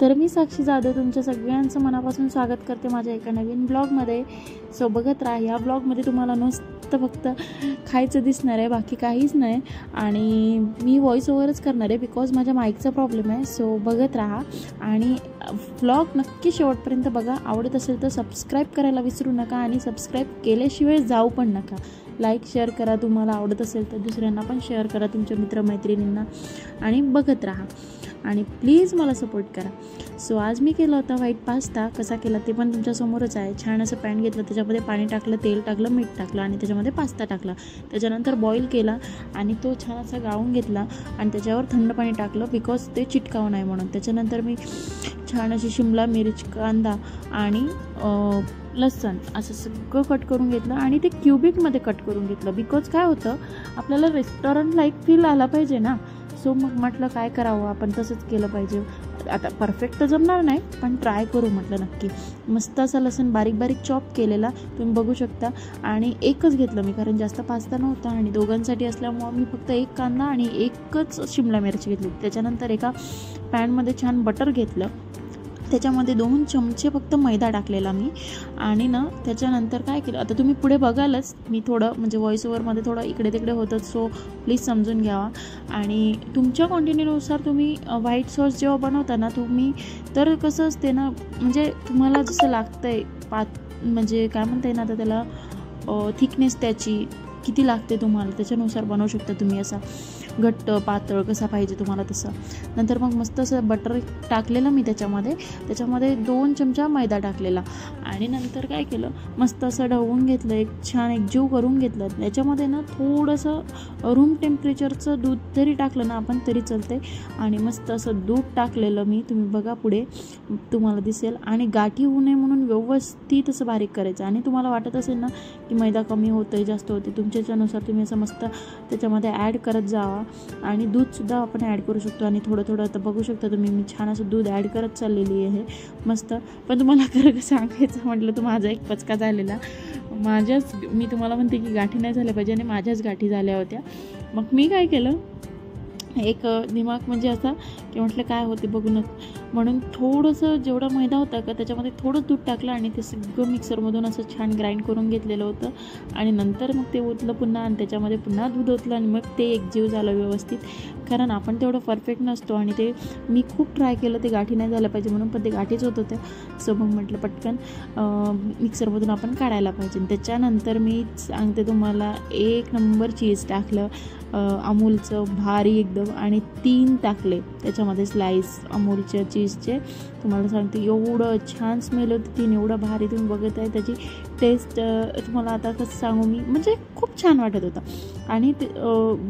तर मी साक्षी जाधव तुमच्या सगळ्यांचं मनापासून स्वागत करते माझ्या एका नवीन ब्लॉगमध्ये. सो बघत राहा. या ब्लॉगमध्ये तुम्हाला नुसतं फक्त खायचं दिसणार आहे, बाकी काहीच नाही. आणि मी व्हॉइस ओव्हरच करणार आहे बिकॉज माझ्या माईकचा प्रॉब्लेम आहे. सो बघत राहा आणि व्लॉग नक्की शेवटपर्यंत बघा. आवडत असेल तर सबस्क्राईब करायला विसरू नका आणि सबस्क्राईब केल्याशिवाय जाऊ पण नका. लाईक शेअर करा, तुम्हाला आवडत असेल तर दुसऱ्यांना पण शेअर करा, तुमच्या मित्रमैत्रिणींना. आणि बघत राहा आणि प्लीज मला सपोर्ट करा. सो आज मी केला होता व्हाईट पास्ता. कसा केला ते पण तुमच्यासमोरच आहे. छान असं पॅन घेतलं, त्याच्यामध्ये पाणी टाकलं, तेल टाकलं, मीठ टाकलं आणि त्याच्यामध्ये पास्ता टाकला. त्याच्यानंतर बॉईल केला आणि तो छान असा गाळून घेतला आणि त्याच्यावर थंड पाणी टाकलं बिकॉज ते चिटकावं नाही म्हणून. त्याच्यानंतर मी छान अशी शिमला मिरच, कांदा आणि लसूण असं सगळं कट करून घेतलं आणि ते क्युबिकमध्ये कट करून घेतलं बिकॉज काय होतं, आपल्याला रेस्टॉरंट लाईक फील आला पाहिजे ना. सो मग म्हटलं काय करावं, आपण तसंच केलं पाहिजे. आता परफेक्ट तर जमणार नाही पण ट्राय करू म्हटलं नक्की. मस्त असा लसूण बारीक बारीक चॉप केलेला तुम्ही बघू शकता. आणि एकच घेतलं मी कारण जास्त पास्ता नव्हता आणि दोघांसाठी असल्यामुळं मी फक्त एक कांदा आणि एकच शिमला मिरची घेतली. त्याच्यानंतर एका पॅनमध्ये छान बटर घेतलं, त्याच्यामध्ये 2 चमचे फक्त मैदा टाकलेला मी. आणि ना त्याच्यानंतर काय केलं, आता तुम्ही पुढे बघालच, मी थोडं म्हणजे व्हॉइस ओव्हरमध्ये थोडं इकडे तिकडे होतं. सो प्लीज समजून घ्यावा. आणि तुमच्या क्वांटिटीनुसार तुम्ही व्हाईट सॉस जेव्हा बनवता ना तुम्ही, तर कसं असते ना, म्हणजे तुम्हाला जसं लागतं आहे म्हणजे काय म्हणता येईल आता त्याला, थिकनेस त्याची किती लागते तुम्हाला त्याच्यानुसार बनवू शकता तुम्ही. असा घट्ट पातळ कसा पाहिजे तुम्हाला तसं. नंतर मग मस्त असं बटर टाकलेलं मी त्याच्यामध्ये 2 चमचा मैदा टाकलेला. आणि नंतर काय केलं, मस्त असं ढवळून घेतलं, एक छान एकजीव करून घेतलं. त्याच्यामध्ये ना थोडंसं रूम टेम्परेचरचं दूध तरी टाकलं ना आपण तरी चालते. आणि मस्त असं दूध टाकलेलं मी, तुम्ही बघा पुढे तुम्हाला दिसेल. आणि गाठी होऊ नये म्हणून व्यवस्थित असं बारीक करायचं. आणि तुम्हाला वाटत असेल ना की मैदा कमी होतं जास्त होते, तुमच्यानुसार तुम्ही असं मस्त त्याच्यामध्ये ॲड करत जावा. आणि दूधसुद्धा आपण ॲड करू शकतो. आणि थोडं थोडं आता बघू शकता तुम्ही, मी छान असं दूध ॲड करत चाललेली आहे मस्त. पण तुम्हाला खरं सांगायचं म्हटलं तर माझा एक पचका झालेला. मी तुम्हाला म्हणते की गाठी नाही झाल्या पाहिजे आणि माझ्याच गाठी झाल्या होत्या. मग मी काय केलं, एक दिमाग म्हणजे असा की म्हटलं काय होते बघूनच, म्हणून थोडंसं जेवढा मैदा होता का त्याच्यामध्ये थोडं दूध टाकलं आणि ते सगळं मिक्सरमधून असं छान ग्राइंड करून घेतलेलं होतं. आणि नंतर मग ते ओतलं पुन्हा आणि त्याच्यामध्ये पुन्हा दूध ओतलं आणि मग ते एकजीव झालं व्यवस्थित. कारण आपण तेवढं परफेक्ट नसतो आणि ते मी खूप ट्राय केलं, ते गाठी नाही झालं पाहिजे म्हणून, पण ते गाठीच होत होत्या. सो मग म्हटलं पटकन मिक्सरमधून आपण काढायला पाहिजे. त्याच्यानंतर मी सांगते तुम्हाला, 1 नंबर चीज टाकलं अमूलचं भारी एकदम. आणि 3 टाकले त्याच्यामध्ये स्लाईस अमूलच्या चीजचे. तुम्हाला सांगते एवढं छान स्मेल होती 3, एवढं भारी. तुम्ही बघत आहे त्याची टेस्ट, तुम्हाला आता कसं सांगू मी, म्हणजे खूप छान वाटत होतं. आणि ते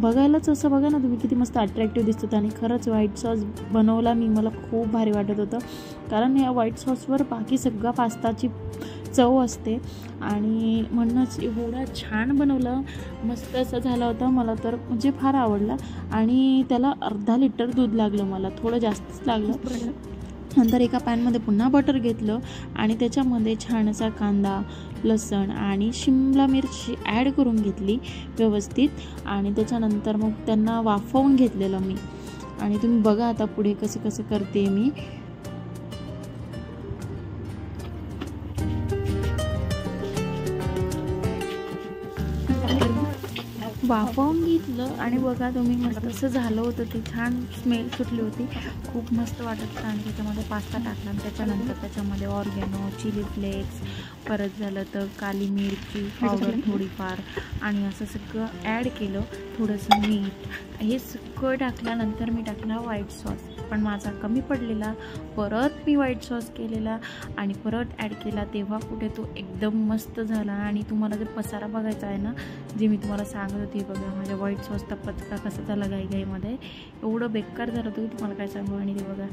बघायलाच असं बघा ना तुम्ही किती मस्त अट्रॅक्टिव्ह दिसत. आणि खरंच व्हाईट सॉस बनवला मी, मला खूप भारी वाटत होतं. कारण या व्हाईट सॉसवर बाकी सगळा पास्ताची चव असते आणि म्हणूनच एवढा छान बनवलं, मस्त असं झालं होतं. मला तर म्हणजे फार आवडला. आणि त्याला अर्धा लिटर दूध लागलं, मला थोडं जास्तच लागलं. नंतर एका पॅनमध्ये पुन्हा बटर घेतलं आणि त्याच्यामध्ये छान असा कांदा, लसूण आणि शिमला मिरची ॲड करून घेतली व्यवस्थित. आणि त्याच्यानंतर मग त्यांना वाफवून घेतलेलं मी. आणि तुम्ही बघा आता पुढे कसं कसं करते मी. वाफवून घेतलं आणि बघा तुम्ही मस्त असं झालं होतं. ते छान स्मेल सुटली होती, खूप मस्त वाटत होतं. आणि त्याच्यामध्ये पास्ता टाकला आणि त्याच्यानंतर त्याच्यामध्ये ऑर्गॅनो, चिली फ्लेक्स, परत झालं तर काली मिरची पावडर थोडीफार आणि असं सगळं ॲड केलं. थोडंसं मीठ, हे सगळं टाकल्यानंतर मी टाकला व्हाईट सॉस, पण माझा कमी पडलेला. परत मी व्हाईट सॉस केलेला आणि परत ॲड केला, तेव्हा कुठे तो एकदम मस्त झाला. आणि तुम्हाला जर पसारा बघायचा आहे ना, जे मी तुम्हाला सांगत होती बघा, माझ्या व्हाईट सॉसचा पचका कसा झाला घाईघाईमध्ये, एवढं बेकार झालं होतं की तुम्हाला काय सांगू. आणि ते बघा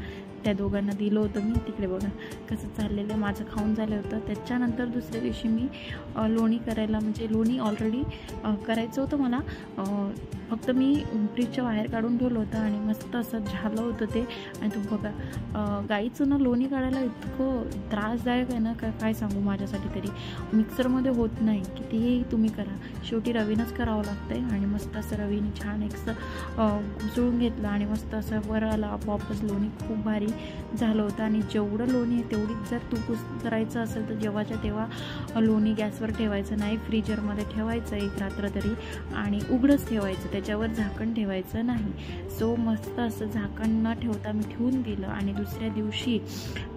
त्या दोघांना दिलं होतं मी, तिकडे बघा कसं चाललेलं, माझं खाऊन झालं होतं. त्याच्यानंतर दुसऱ्या दिवशी मी लोणी करायला, म्हणजे लोणी ऑलरेडी करायचं होतं मला, फक्त मी फ्रीजच्या बाहेर काढून ठेवलं होतं आणि मस्त असं झालं होतं ते. आणि तू बघा, गाईचं ना लोणी काढायला इतकं त्रासदायक आहे ना, काय सांगू. माझ्यासाठी तरी मिक्सरमध्ये होत नाही, कितीही तुम्ही करा, शेवटी रवीनंच करावं लागतं आहे. आणि मस्त असं रवीने छान घुसळून घेतलं आणि मस्त असं वर आलं आपोआपच. लोणी खूप भारी झालं होतं. आणि जेवढं लोणी आहे तेवढीच जर तूप करायचं असेल तर जेव्हाच्या तेव्हा लोणी गॅसवर ठेवायचं नाही, फ्रीजरमध्ये ठेवायचं एक रात्र तरी, आणि उघडंच ठेवायचं, त्याच्यावर झाकण ठेवायचं नाही. सो मस्त असं झाकण न ठेवता मी ठेवून दिलं. आणि दुसऱ्या दिवशी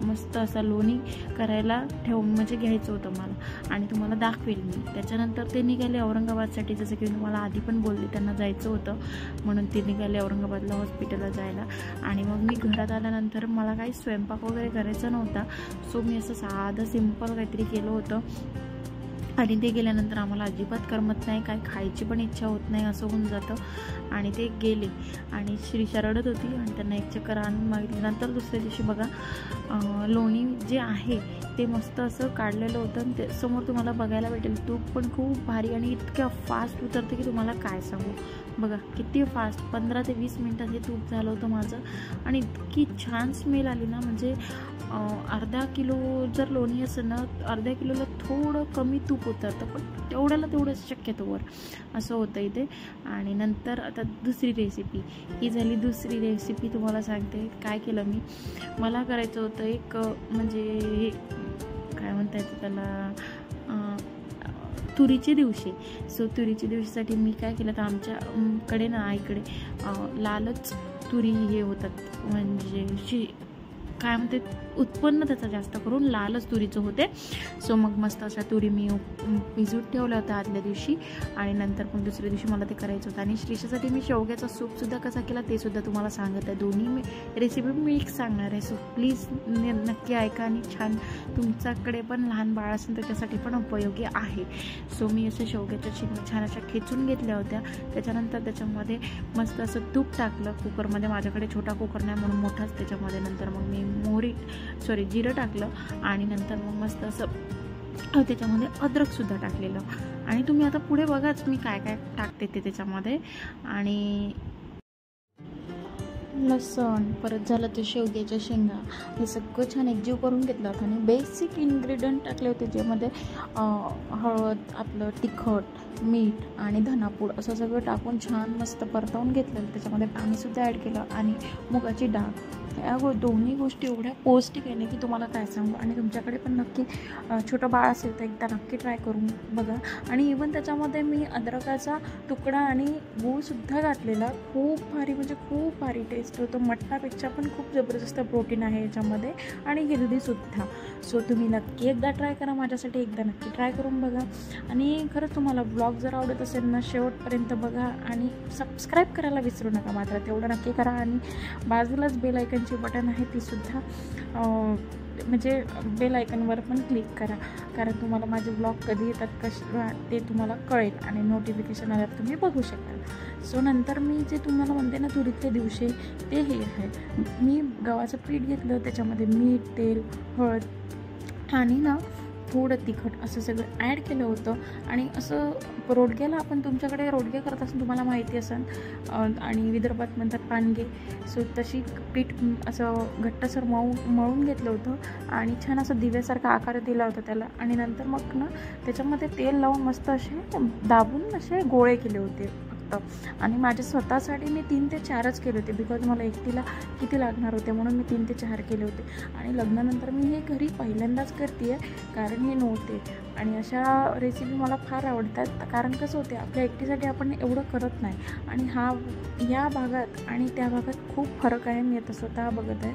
मस्त असं लोणी करायला म्हणजे घ्यायचं होतं मला, आणि तुम्हाला दाखवेल मी. त्याच्यानंतर ते निघाले औरंगाबादसाठी, जसं की मी तुम्हाला आधी पण बोलले, त्यांना जायचं होतं म्हणून ते निघाले औरंगाबादला हॉस्पिटलला जायला. आणि मग मी घरात आल्यानंतर मला काही स्वयंपाक वगैरे करायचा नव्हता. सो मी असं साधं सिंपल काहीतरी केलं होतं. आणि ते गेल्यानंतर आम्हाला अजिबात करमत नाही, काय खायची पण इच्छा होत नाही, असं होऊन जातं. आणि ते गेले आणि श्रीषा रडत होती आणि त्यांना एक चक्कर आणून मागितली. नंतर दुसऱ्या दिवशी बघा, लोणी जे आहे ते मस्त असं काढलेलं होतं आणि ते समोर तुम्हाला बघायला भेटेल. तूप पण खूप भारी आणि इतक्या फास्ट उतरतं की तुम्हाला काय सांगू. बघा किती फास्ट, 15 ते 20 मिनटात हे तूप झालं होतं माझं. आणि इतकी छान स्मेल आली ना, म्हणजे अर्धा किलो जर लोणी असेल ना, अर्ध्या किलोला थोडं कमी तूप उतरतं, पण तेवढ्याला तेवढंच शक्यतोवर असं होतं इथे. आणि नंतर आता दुसरी रेसिपी ही झाली. दुसरी रेसिपी तुम्हाला सांगते काय केलं मी. मला करायचं होतं एक म्हणजे काय म्हणता येतं त्याला, तुरीचे दिवशी. सो तुरीच्या दिवशीसाठी मी काय केलं तर आमच्याकडे ना, आईकडे लालच तुरी हे होतात, म्हणजे काय म्हणते उत्पन्न त्याचं जास्त करून लालच तुरीचं होते. सो मग मस्त अशा तुरी मी भिजवून ठेवल्या होत्या आदल्या दिवशी. आणि नंतर मग दुसऱ्या दिवशी मला ते करायचं होतं. आणि श्रीषासाठी मी शेवग्याचा सूपसुद्धा कसा केला ते सुद्धा तुम्हाला सांगत आहे. दोन्ही मी रेसिपी मिक्स सांगणार आहे. सो प्लीज नक्की ऐका आणि छान, तुमच्याकडे पण लहान बाळ असेल त्याच्यासाठी पण उपयोगी आहे. सो मी असं शेवग्याच्या शेंगा छान अशा खेचून घेतल्या होत्या. त्याच्यानंतर त्याच्यामध्ये मस्त असं तूप टाकलं कुकरमध्ये. माझ्याकडे छोटा कुकर नाही म्हणून मोठाच त्याच्यामध्ये. नंतर मग मी जिरं टाकलं आणि नंतर मग मस्त असं त्याच्यामध्ये अद्रकसुद्धा टाकलेलं. आणि तुम्ही आता पुढे बघाच मी काय काय टाकते ते त्याच्यामध्ये. आणि लसण, परत झालं ते शेवग्याच्या शेंगा, हे सगळं छान एकजीव करून घेतलं होतं. आणि बेसिक इन्ग्रेडियंट टाकले होते, ज्यामध्ये हळद, आपलं तिखट, मीठ आणि धनापूड असं सगळं टाकून छान मस्त परतवून घेतलं. त्याच्यामध्ये पाणीसुद्धा ॲड केलं आणि मुगाची डाळ. या दोन्ही गोष्टी एवढ्या पौष्टिक आहे ना की तुम्हाला काय सांगू. आणि तुमच्याकडे पण नक्की छोटं बाळ असेल तर एकदा नक्की ट्राय करून बघा. आणि इवन त्याच्यामध्ये मी अद्रकाचा तुकडा आणि गूळसुद्धा घातलेला. खूप भारी, म्हणजे खूप भारी टेस्ट होतं. मटणापेक्षा पण खूप जबरदस्त प्रोटीन आहे याच्यामध्ये आणि हेल्दीसुद्धा. सो तुम्ही नक्की एकदा ट्राय करा, माझ्यासाठी एकदा नक्की ट्राय करून बघा. आणि खरंच तुम्हाला ब्लॉग जर आवडत असेल ना, शेवटपर्यंत बघा आणि सबस्क्राईब करायला विसरू नका मात्र, तेवढं नक्की करा. आणि बाजूलाच बेल आयकनची बटन आहे तीसुद्धा म्हणजे बेल आयकनवर पण क्लिक करा, कारण तुम्हाला माझे ब्लॉग कधी येतात ते तुम्हाला कळेल आणि नोटिफिकेशन आल्यावर तुम्ही बघू शकाल. सो नंतर मी जे तुम्हाला म्हणते ना तुरीतले दिवशी, ते हे आहे. मी गव्हाचं पीठ घेतलं, त्याच्यामध्ये मीठ, तेल, हळद आणि ना थोडं तिखट असं सगळं ॲड केलं होतं. आणि असं रोडग्याला, आपण तुमच्याकडे रोडगे करत असून तुम्हाला माहिती असेल, आणि विदर्भात म्हणतात पानगे. सो तशी पीठ असं घट्टसर मळून घेतलं होतं आणि छान असं दिव्यासारखा आकार दिला होता त्याला. आणि नंतर मग ना त्याच्यामध्ये तेल लावून मस्त असे दाबून असे गोळे केले होते. आणि माझ्या स्वतःसाठी मी 3 ते 4च केले होते, बिकॉज मला एकटीला किती लागणार होते म्हणून मी 3 ते 4 केले होते. आणि लग्नानंतर मी हे घरी पहिल्यांदाच करते आहे, कारण हे नव्हते. आणि अशा रेसिपी मला फार आवडतात, कारण कसं होते आपल्या एकटीसाठी आपण एवढं करत नाही. आणि या भागात आणि त्या भागात खूप फरक आहे, मी आता स्वतः बघत आहे.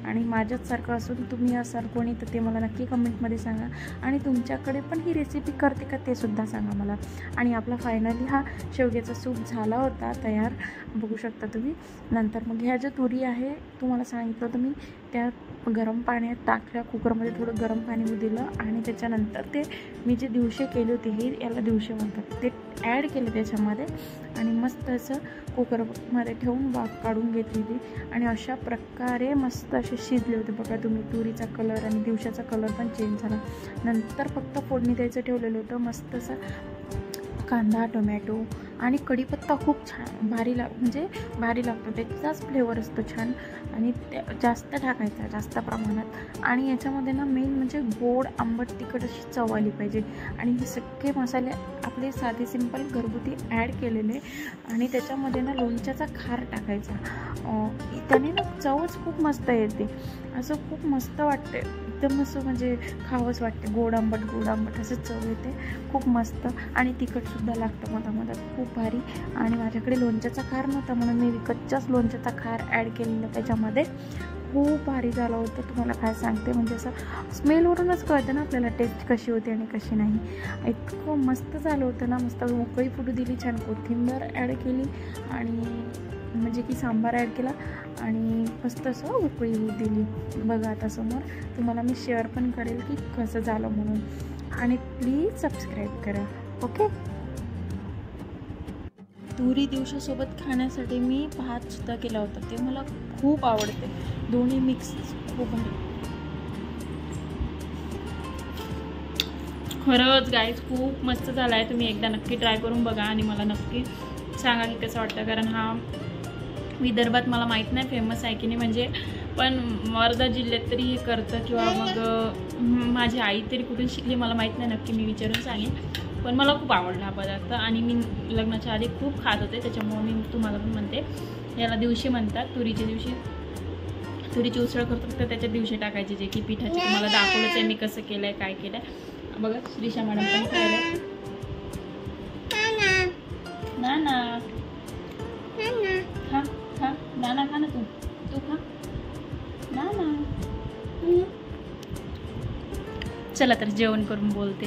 आणि माझ्याचसारखं असून तुम्ही असाल कोणी तर ते मला नक्की कमेंटमध्ये सांगा. आणि तुमच्याकडे पण ही रेसिपी करते का ते सुद्धा सांगा मला. आणि आपला फायनली हा शेवग्याचा सूप झाला होता तयार, बघू शकता तुम्ही. नंतर मग ह्या ज्या तुरी आहे तुम्हाला सांगितलं होतं मी, त्या गरम पाण्यात टाकल्या, कुकरमध्ये थोडं गरम पाणी दिलं आणि त्याच्यानंतर ते मी जे दिवशी केले होते, हे याला दिवशी म्हणतात, ते ॲड केले त्याच्यामध्ये. आणि मस्त असं कुकरमध्ये ठेवून वाफ काढून घेतलेली. आणि अशा प्रकारे मस्त असे शिजले होते बघा तुम्ही. तुरीचा कलर आणि दिवसाचा कलर पण चेंज झाला. नंतर फक्त फोडणी द्यायचं ठेवलेलं होतं. मस्त असं कांदा, टोमॅटो आणि कढीपत्ता खूप छान भारी भारी लागतो, त्याचाच फ्लेवर असतो छान. आणि जास्त टाकायचा, जास्त प्रमाणात. आणि याच्यामध्ये ना मेन म्हणजे गोड, आंबट, तिखट अशी चव आली पाहिजे. आणि हे सगळे मसाले आपले साधे सिंपल घरगुती ॲड केलेले. आणि त्याच्यामध्ये ना लोणच्याचा खार टाकायचा, त्याने ना चवच खूप मस्त येते, असं खूप मस्त वाटते, एकदम असं म्हणजे खावंच वाटते. गोड आंबट असं चव येते, खूप मस्त. आणि तिखटसुद्धा लागतं मधात, खूप भारी. आणि माझ्याकडे लोणच्याचा खार नव्हता म्हणून मी विकतच्याच लोणच्याचा खार ॲड केलेला त्याच्यामध्ये. खूप भारी झालं होतं, तुम्हाला काय सांगते. म्हणजे असं स्मेलवरूनच कळतं ना आपल्याला टेस्ट कशी होती आणि कशी नाही. इतकं मस्त झालं होतं ना, मस्त उकळी फुटू दिली, छान कोथिंबीर ॲड केली आणि म्हणजे की सांबार ॲड केला आणि मस्त असं उकळी होऊ दिली. बघा आता समोर तुम्हाला मी शेअर पण करेल की कसं झालं म्हणून. आणि प्लीज सबस्क्राईब करा, ओके. तुरी दिवसासोबत खाण्यासाठी मी भातसुद्धा केला होता, ते मला खूप आवडते, दोन्ही मिक्स, खूप भारी. खरंच गाईज खूप मस्त झाला आहे. तुम्ही एकदा नक्की ट्राय करून बघा आणि मला नक्की सांगा की कसं वाटतं. कारण हा विदर्भात मला माहीत नाही फेमस आहे की नाही, म्हणजे पण वर्धा जिल्ह्यात तरी हे करतं, किंवा मग माझी आई तरी कुठून शिकली मला माहीत नाही, नक्की मी विचारून सांगेन. पण मला खूप आवडला हा पदार्थ आणि मी लग्नाच्या आधी खूप खात होते, त्याच्यामुळे मी तुम्हाला पण म्हणते. याला दिवशी म्हणतात, तुरीच्या दिवशी तुरीची उसळ करतो, तर त्याच्या दिवशी टाकायचे, जे की पिठाचे तुम्हाला दाखवलंच आहे मी कसं केलं आहे, काय केलं आहे. बघा श्रीषा मॅडम पण खायला. नाना खा खा, नाना खा ना, तू खा नाना. चला तर जेवण करून बोलते.